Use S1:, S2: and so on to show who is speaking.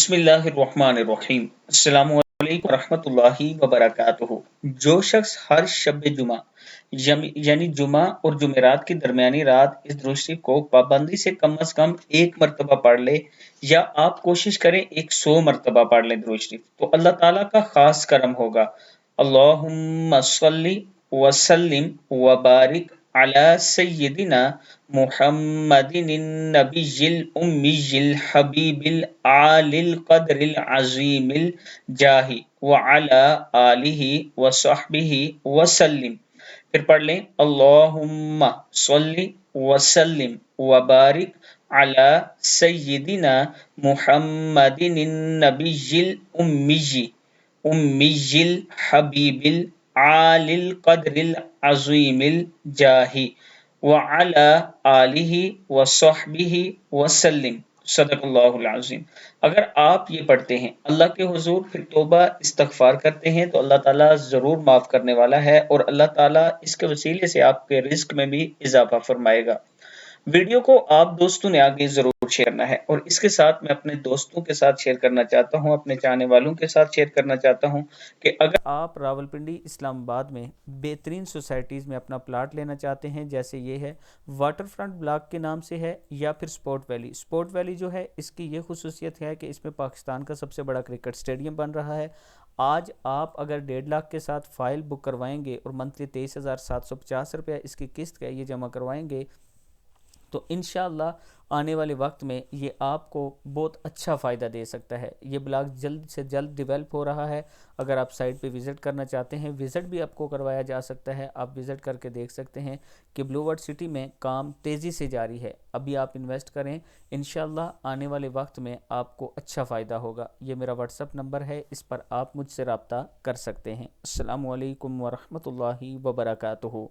S1: بسم اللہ الرحمن الرحیم۔ السلام علیکم ورحمۃ اللہ وبرکاتہ۔ جو شخص ہر شب جمعہ یعنی جمعہ اور جمعرات کی درمیانی رات اس درود شریف کو پابندی سے کم از کم ایک مرتبہ پڑھ لے، یا آپ کوشش کریں 100 مرتبہ پڑھ لیں درود شریف، تو اللہ تعالیٰ کا خاص کرم ہوگا۔ اللہم صلی وسلم وبارک علی سیدنا محمد النبی الامی الحبیب العالی القدر العظیم الجاہ وعلی آلہ وصحبہ وسلم۔ پھر پڑھ لیں اللہم صلی وسلم وبارک علی سیدنا محمد النبی الامی الحبیب العالی القدر العظیم الجاہ وعلی آلہ وصحبہ وسلم۔ صدق اللہ العظیم۔ اگر آپ یہ پڑھتے ہیں اللہ کے حضور، پھر توبہ استغفار کرتے ہیں، تو اللہ تعالیٰ ضرور معاف کرنے والا ہے، اور اللہ تعالیٰ اس کے وسیلے سے آپ کے رزق میں بھی اضافہ فرمائے گا۔ ویڈیو کو آپ دوستوں نے آگے ضرور شیئر کرنا ہے، اور اس کے ساتھ میں اپنے دوستوں کے ساتھ شیئر کرنا چاہتا ہوں، اپنے چاہنے والوں کے ساتھ شیئر کرنا چاہتا ہوں کہ اگر
S2: آپ راولپنڈی اسلام آباد میں بہترین سوسائٹیز میں اپنا پلاٹ لینا چاہتے ہیں، جیسے یہ ہے واٹر فرنٹ بلاک کے نام سے ہے، یا پھر سپورٹ ویلی۔ سپورٹ ویلی جو ہے اس کی یہ خصوصیت ہے کہ اس میں پاکستان کا سب سے بڑا کرکٹ سٹیڈیم بن رہا ہے۔ آج آپ اگر 1.5 لاکھ کے ساتھ فائل بک کروائیں گے اور منتھلی 23,750 روپیہ اس کی قسط کا یہ جمع کروائیں گے، تو انشاءاللہ آنے والے وقت میں یہ آپ کو بہت اچھا فائدہ دے سکتا ہے۔ یہ بلاک جلد سے جلد ڈیولپ ہو رہا ہے۔ اگر آپ سائٹ پہ وزٹ کرنا چاہتے ہیں، وزٹ بھی آپ کو کروایا جا سکتا ہے، آپ وزٹ کر کے دیکھ سکتے ہیں کہ بلو ورڈ سٹی میں کام تیزی سے جاری ہے۔ ابھی آپ انویسٹ کریں، انشاءاللہ آنے والے وقت میں آپ کو اچھا فائدہ ہوگا۔ یہ میرا واٹس ایپ نمبر ہے، اس پر آپ مجھ سے رابطہ کر سکتے ہیں۔ السلام علیکم ورحمۃ اللہ وبرکاتہ۔